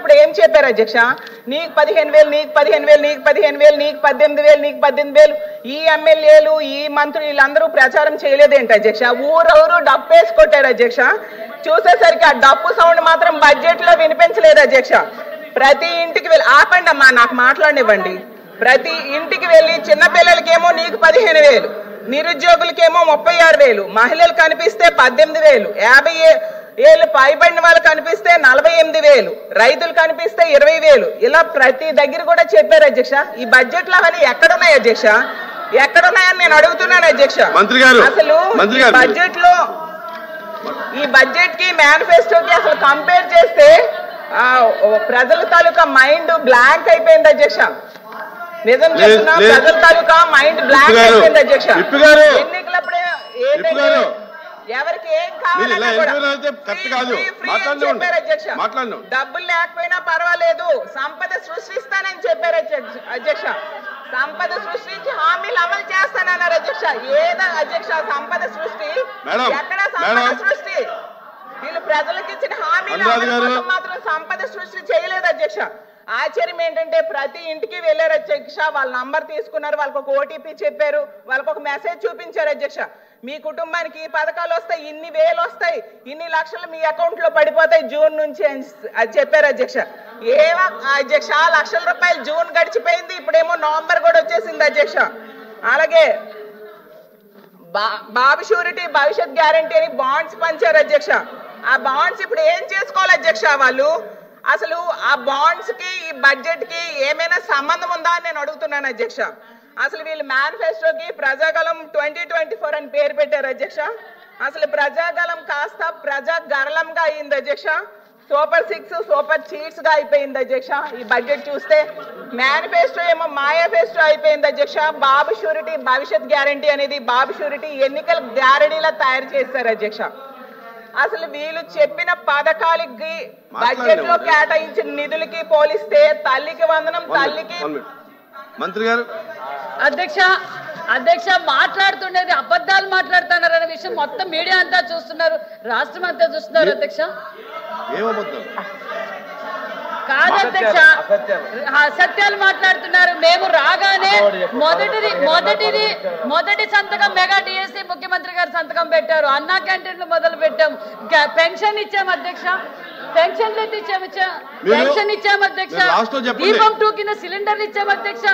ఇచ్చినప్పుడు ఏం చెప్పారు అధ్యక్ష? నీకు 15,000, నీకు 15,000, నీకు 15,000, నీకు 18,000, నీకు 18,000. ఈ ఎమ్మెల్యేలు, ఈ మంత్రులు వీళ్ళందరూ ప్రచారం చేయలేదేంటి అధ్యక్ష? ఊరూరు డప్పు వేసి కొట్టారు అధ్యక్ష. చూసేసరికి ఆ డప్పు సౌండ్ మాత్రం బడ్జెట్ లో వినిపించలేదు అధ్యక్ష. ప్రతి ఇంటికి వెళ్ళి ఆపండి అమ్మా, నాకు మాట్లాడనివ్వండి. ప్రతి ఇంటికి వెళ్ళి చిన్నపిల్లలకేమో నీకు 15,000, నిరుద్యోగులకేమో 36,000, మహిళలు కనిపిస్తే 18,000, 50 ఏళ్ళు పైబడిన వాళ్ళు కనిపిస్తే 48,000, రైతులు కనిపిస్తే 20,000. ఇలా ప్రతి దగ్గర కూడా చెప్పారు అధ్యక్ష. ఈ బడ్జెట్ లో అవన్నీ ఎక్కడున్నాయి అధ్యక్ష? ఎక్కడున్నాయని నేను అడుగుతున్నాను అధ్యక్ష. అసలు ఈ బడ్జెట్ కి మేనిఫెస్టోకి అసలు కంపేర్ చేస్తే ప్రజల తాలూకా మైండ్ బ్లాంక్ అయిపోయింది అధ్యక్ష. నిజం చెప్తున్నా, ప్రజల తాలూకా మైండ్ బ్లాంక్ అయిపోయింది అధ్యక్ష. ఎన్నికలప్పుడే ఎవరికి ఏం కావాలన్నా డబ్బులు లేకపోయినా పర్వాలేదు, సంపద సృష్టిస్తానని చెప్పారు అధ్యక్ష. సంపద సృష్టించి హామీలు అమలు చేస్తానన్నారు అధ్యక్ష. ఏదో అధ్యక్ష సంపద సృష్టి? ఎక్కడ సంపద సృష్టి? వీళ్ళు ప్రజలకు ఇచ్చిన హామీలు మాత్రం సంపద సృష్టి చేయలేదు అధ్యక్ష. ఆశ్చర్యం ఏంటంటే ప్రతి ఇంటికి వెళ్ళారు అధ్యక్ష, వాళ్ళ నంబర్ తీసుకున్నారు, వాళ్ళకి ఒక ఓటీపీ చెప్పారు, వాళ్ళకి ఒక మెసేజ్ చూపించారు అధ్యక్ష. మీ కుటుంబానికి ఈ పథకాలు వస్తాయి, ఇన్ని వేలు వస్తాయి, ఇన్ని లక్షలు మీ అకౌంట్ లో పడిపోతాయి జూన్ నుంచి అని చెప్పారు అధ్యక్ష. ఏమో అధ్యక్ష, లక్షల రూపాయలు జూన్ గడిచిపోయింది, ఇప్పుడేమో నవంబర్ కూడా వచ్చేసింది అధ్యక్ష. అలాగే బాబు షూరిటీ భవిష్యత్ గ్యారంటీ అని బాండ్స్ పంచారు అధ్యక్ష. ఆ బాండ్స్ ఇప్పుడు ఏం చేసుకోవాలి అధ్యక్ష? వాళ్ళు అసలు ఆ బాండ్స్ కి ఈ బడ్జెట్ కి ఏమైనా సంబంధం ఉందా అని నేను అడుగుతున్నాను అధ్యక్ష. అసలు వీళ్ళు మేనిఫెస్టోకి ప్రజాగలం 2024 అని పేరు పెట్టారు అధ్యక్ష. అసలు ప్రజాగలం కాస్త ప్రజాగరలంగా అయింది అధ్యక్ష. సూపర్ 6, సూపర్ చీట్స్ గా అయిపోయింది అధ్యక్ష. ఈ బడ్జెట్ చూస్తే మేనిఫెస్టో ఏమో మాయాఫెస్టో అయిపోయింది అధ్యక్ష. బాబు షూరిటీ భవిష్యత్ గ్యారంటీ అనేది బాబు షూరిటీ ఎన్నికల గ్యారంటీలా తయారు చేశారు అధ్యక్ష. అసలు వీళ్ళు చెప్పిన పథకాలకి బడ్జెట్ లో కేటాయించిన నిధులకి పోలిస్తే తల్లికి వందనం, తల్లికి మంత్రి గారు అధ్యక్ష మాట్లాడుతుండేది అబద్ధాలు మాట్లాడుతున్నారనే విషయం మొత్తం మీడియా అంతా చూస్తున్నారు, రాష్ట్రం అంతా చూస్తున్నారు అధ్యక్ష. కాదు అధ్యక్ష, అసత్యాలు మాట్లాడుతున్నారు. మేము రాగానే మొదటి సంతకం మెగా డిఎస్సి ముఖ్యమంత్రి గారు సంతకం పెట్టారు. అన్నా క్యాంటీన్లు మొదలు పెట్టాం, పెన్షన్ ఇచ్చాం అధ్యక్ష, పెన్షన్ ఇచ్చాం అధ్యక్ష, దీపం 2 కింద సిలిండర్లు ఇచ్చాం అధ్యక్ష.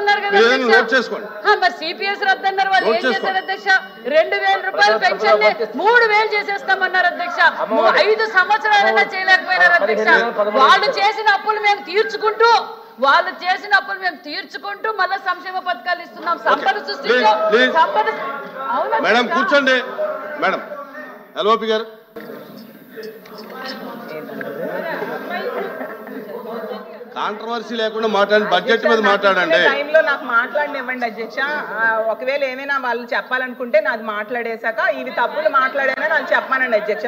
ఉన్నారు కదా మరి సిపిఎస్ రద్దన్నారు, వాళ్ళు ఏం చేశారు అధ్యక్ష? 2,000 రూపాయలు పెన్షన్ 3,000 చేసేస్తామన్నారు అధ్యక్ష. 5 సంవత్సరాలైనా చేయలేకపోయినారు అధ్యక్ష. వాళ్ళు చేసిన అప్పులు మేము తీర్చుకుంటూ మళ్ళీ సంక్షేమ పథకాలు ఇస్తున్నాం. సంపద సృష్టిలో మేడం కూర్చోండి. మేడం ఎల్ఓపి గారు కాంట్రవర్సీ లేకుండా మాట్లాడండి, బడ్జెట్ మీద మాట్లాడండి. టైంలో నాకు మాట్లాడనివ్వండి అధ్యక్ష. ఒకవేళ ఏమైనా వాళ్ళు చెప్పాలనుకుంటే నాది మాట్లాడేశాక ఇవి తప్పులు మాట్లాడానని నాకు చెప్పానండి అధ్యక్ష.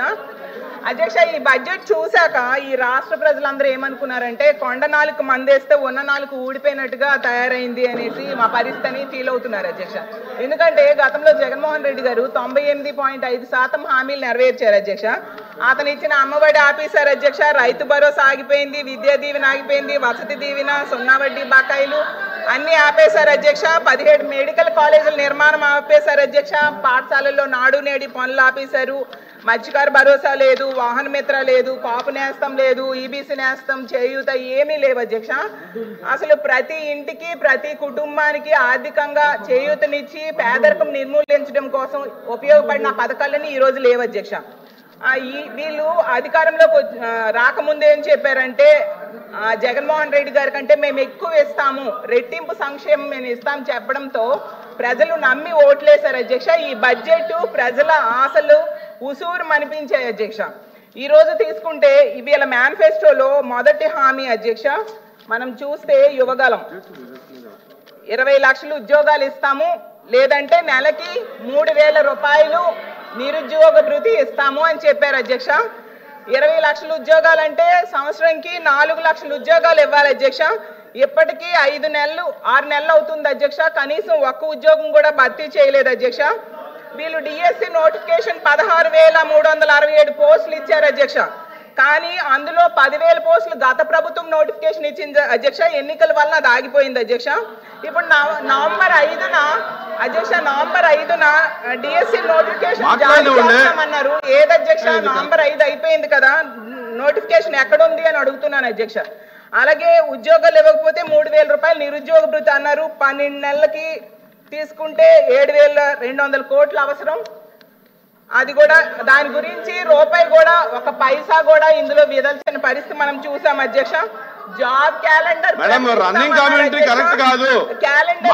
అధ్యక్ష ఈ బడ్జెట్ చూశాక ఈ రాష్ట్ర ప్రజలందరూ ఏమనుకున్నారంటే కొండ నాలుగు మందేస్తే ఉన్న నాలుగు ఊడిపోయినట్టుగా తయారైంది అనేసి మా పరిస్థితిని ఫీల్ అవుతున్నారు అధ్యక్ష. ఎందుకంటే గతంలో జగన్మోహన్ రెడ్డి గారు 98.5% హామీలు నెరవేర్చారు అధ్యక్ష. అతను ఇచ్చిన అమ్మఒడి ఆపేశారు అధ్యక్ష, రైతు భరోసా ఆగిపోయింది, విద్యా దీవెన ఆగిపోయింది, వసతి దీవెన, 0 వడ్డీ బకాయిలు అన్ని ఆపేశారు అధ్యక్ష. 17 మెడికల్ కాలేజీల నిర్మాణం ఆపేశారు అధ్యక్ష. పాఠశాలల్లో నాడు నేడి పనులు ఆపేశారు. మత్స్యకార భరోసా లేదు, వాహన మిత్ర లేదు, కాపు నేస్తం లేదు, ఈబీసీ నేస్తం, చేయూత ఏమీ లేవు అధ్యక్ష. అసలు ప్రతి ఇంటికి ప్రతి కుటుంబానికి ఆర్థికంగా చేయూతనిచ్చి పేదరికం నిర్మూలించడం కోసం ఉపయోగపడిన పథకాలన్నీ ఈ రోజు లేవు అధ్యక్ష. వీళ్ళు అధికారంలోకి రాకముందు ఏం చెప్పారంటే జగన్మోహన్ రెడ్డి గారి కంటే మేము ఎక్కువ ఇస్తాము, రెట్టింపు సంక్షేమం మేము ఇస్తాం చెప్పడంతో ప్రజలు నమ్మి ఓట్లేశారు అధ్యక్ష. ఈ బడ్జెట్ ప్రజల ఆశలు ఉసూరు మనిపించాయి అధ్యక్ష. ఈ రోజు తీసుకుంటే వీళ్ళ మేనిఫెస్టోలో మొదటి హామీ అధ్యక్ష మనం చూస్తే యువగలం 20 లక్షలు ఉద్యోగాలు ఇస్తాము, లేదంటే నెలకి 3,000 రూపాయలు నిరుద్యోగ భృతి ఇస్తాము అని చెప్పారు అధ్యక్ష. 20 లక్షల ఉద్యోగాలంటే సంవత్సరంకి 4 లక్షల ఉద్యోగాలు ఇవ్వాలి అధ్యక్ష. ఇప్పటికీ 5 నెలలు 6 నెలలు అవుతుంది అధ్యక్ష, కనీసం ఒక్క ఉద్యోగం కూడా భర్తీ చేయలేదు అధ్యక్ష. వీళ్ళు డిఎస్సి నోటిఫికేషన్ 16,367 పోస్టులు ఇచ్చారు అధ్యక్ష. కానీ అందులో 10,000 పోస్టులు గత ప్రభుత్వం నోటిఫికేషన్ ఇచ్చింది అధ్యక్ష. ఎన్నికల వల్ల అది ఆగిపోయింది అధ్యక్ష. ఇప్పుడు నవంబర్ 5న అధ్యక్ష డిఎస్సి నోటిఫికేషన్ జారీ చేస్తామన్నారు. ఏది అధ్యక్ష? నవంబర్ 5 అయిపోయింది కదా, నోటిఫికేషన్ ఎక్కడుంది అని అడుగుతున్నాను అధ్యక్ష. అలాగే ఉద్యోగాలు ఇవ్వకపోతే 3,000 రూపాయలు నిరుద్యోగ భృతి అన్నారు. 12 నెలలకి తీసుకుంటే 7,200 కోట్లు అవసరం. అది కూడా దాని గురించి రూపాయి కూడా ఒక పైసా కూడా ఇందులో విదల్చిన పరిస్థితి మనం చూసాం అధ్యక్ష. Job calendar running commentary correct కాదు, క్యాలెండర్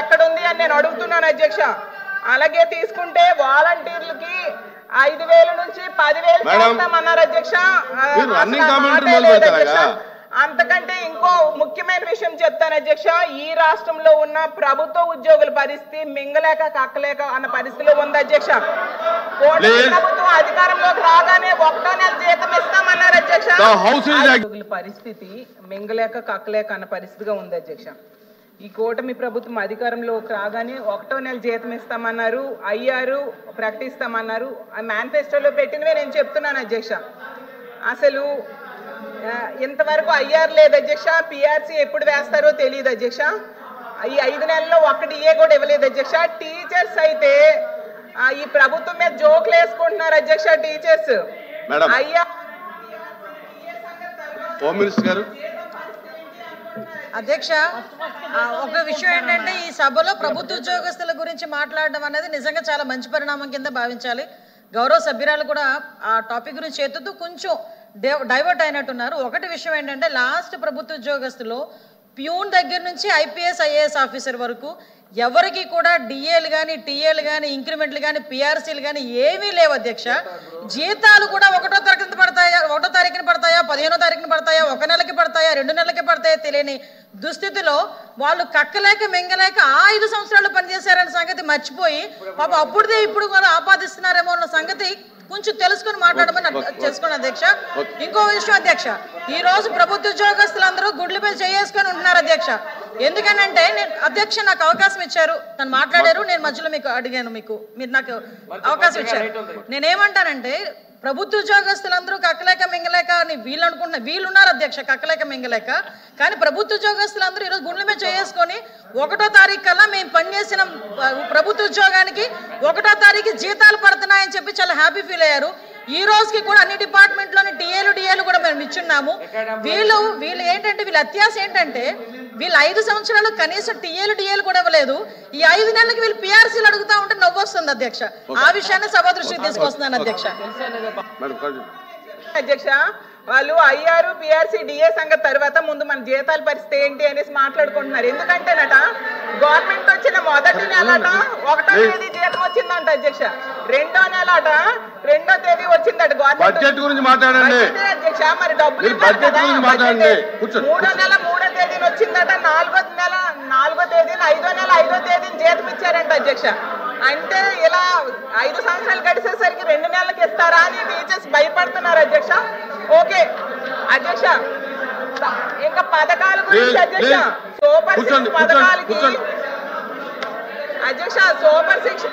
ఎక్కడుంది అని నేను అడుగుతున్నాను అధ్యక్ష. అలాగే తీసుకుంటే వాలంటీర్లకి 5,000 నుంచి 10,000 చేస్తామన్నారు అధ్యక్ష. అంతకంటే ఇంకో ముఖ్యమైన విషయం చెప్తాను అధ్యక్ష. ఈ రాష్ట్రంలో ఉన్న ప్రభుత్వ ఉద్యోగుల పరిస్థితి మింగలేక కక్కలేక అన్న పరిస్థితిలో ఉంది అధ్యక్ష. ప్రభుత్వం అధికారంలోకి రాగానే 1వ నెల జీతం ఇస్తామన్నారు అధ్యక్ష. ఉద్యోగుల పరిస్థితి మింగలేక కక్కలేక అన్న పరిస్థితిగా ఉంది అధ్యక్ష. ఈ కూటమి ప్రభుత్వం అధికారంలోకి రాగానే 1వ నెల జీతం ఇస్తామన్నారు, అయ్యారు ప్రకటిస్తామన్నారు. ఆ మేనిఫెస్టోలో పెట్టినవే నేను చెప్తున్నాను అధ్యక్ష. అసలు ఇంతవరకు అయ్యారు లేదు అధ్యక్ష. పిఆర్సీ ఎప్పుడు వేస్తారో తెలియదు అధ్యక్ష. ఈ 5 నెలల్లో ఒక్కటి కూడా ఇవ్వలేదు అధ్యక్ష. టీచర్స్ అయితే ఈ ప్రభుత్వం మీద జోకులు వేసుకుంటున్నారు అధ్యక్ష. టీచర్స్ అయ్యా హోమ్ మినిస్టర్ గారు అధ్యక్ష, ఒక విషయం ఏంటంటే ఈ సభలో ప్రభుత్వ ఉద్యోగస్తుల గురించి మాట్లాడడం అనేది నిజంగా చాలా మంచి పరిణామం కింద భావించాలి. గౌరవ సభ్యురాలు కూడా ఆ టాపిక్ గురించి ఎత్తుతూ కొంచెం డైవర్ట్ అయినట్టున్నారు. ఒకటి విషయం ఏంటంటే లాస్ట్ ప్రభుత్వ ఉద్యోగస్తులు ప్యూన్ దగ్గర నుంచి ఐపీఎస్ ఐఏఎస్ ఆఫీసర్ వరకు ఎవరికి కూడా డిఏలు కానీ టీఏలు కానీ ఇంక్రిమెంట్లు కానీ పిఆర్సీలు కానీ ఏమీ లేవు అధ్యక్ష. జీతాలు కూడా 1వ తారీఖున పడతాయా, 1వ తారీఖున పడతాయా, 15వ తారీఖున పడతాయా, 1 నెలకి పడతాయా, 2 నెలలకి పడతాయా తెలియని దుస్థితిలో వాళ్ళు కక్కలేక మింగలేక 5 సంవత్సరాలు పనిచేశారన్న సంగతి మర్చిపోయి పాప అప్పుడుదే ఇప్పుడు కూడా ఆపాదిస్తున్నారేమో అన్న సంగతి కొంచెం తెలుసుకుని మాట్లాడమని చేసుకోండి అధ్యక్ష. ఇంకో విషయం అధ్యక్ష, ఈ రోజు ప్రభుత్వ ఉద్యోగస్తులందరూ గుడ్లపై చేసుకొని ఉంటున్నారు అధ్యక్ష. ఎందుకనంటే నేను అధ్యక్ష నాకు అవకాశం ఇచ్చారు, తను మాట్లాడారు, నేను మధ్యలో మీకు అడిగాను, మీరు నాకు అవకాశం ఇచ్చారు. నేనేమంటానంటే ప్రభుత్వ ఉద్యోగస్తులందరూ కక్కలేక మింగలేక అని వీళ్ళు అనుకుంటున్న వీళ్ళు ఉన్నారు అధ్యక్ష కక్కలేక మింగలేక. కానీ ప్రభుత్వ ఉద్యోగస్తులందరూ ఈరోజు గుండెల మీద చేసుకొని 1వ తారీఖు కల్లా మేము పనిచేసిన ప్రభుత్వ ఉద్యోగానికి 1వ తారీఖు జీతాలు పడుతున్నాయని చెప్పి చాలా హ్యాపీ ఫీల్ అయ్యారు. ఈ రోజుకి కూడా అన్ని డిపార్ట్మెంట్లోని డిఏలు కూడా మేము ఇచ్చున్నాము. వీళ్ళు ఏంటంటే వీళ్ళ అత్యాశ ఏంటంటే వీళ్ళు 5 సంవత్సరాలు కనీసం డిఏలు కూడా ఇవ్వలేదు. ఈ 5 నెలలకి వీళ్ళు పిఆర్సీలు అడుగుతా ఉంటే నవ్వు వస్తుంది అధ్యక్ష. ఆ విషయాన్ని సభ దృష్టికి తీసుకొస్తున్నాను అధ్యక్ష. అధ్యక్ష వాళ్ళు అయ్యారు పిఆర్సీ డిఏ సంగతి తర్వాత ముందు మన జీతాల పరిస్థితి ఏంటి అనేసి మాట్లాడుకుంటున్నారు. ఎందుకంటేనట గవర్నమెంట్ వచ్చిన మొదటి నెలట 1వ తేదీ జీతం వచ్చిందంట అధ్యక్ష. 2వ నెలట 2వ తేదీ వచ్చిందట గవర్నమెంట్ గురించి మాట్లాడండి అధ్యక్ష. మరి డబ్బులు 3వ నెల 3వ తేదీని వచ్చిందట. 4వ నెల 4వ తేదీని 5వ నెల 5వ తేదీని జీతం ఇచ్చారంట అధ్యక్ష. అంటే ఇలా 5 సంవత్సరాలు గడిచేసరికి 2 నెలలకు ఇస్తారా అని టీచర్స్ భయపడుతున్నారు అధ్యక్ష. ఓకే అధ్యక్ష, ఇంకా పథకాల గురించి అధ్యక్ష, సూపర్ సిక్స్ పథకాలకి అధ్యక్ష సూపర్ సిక్స్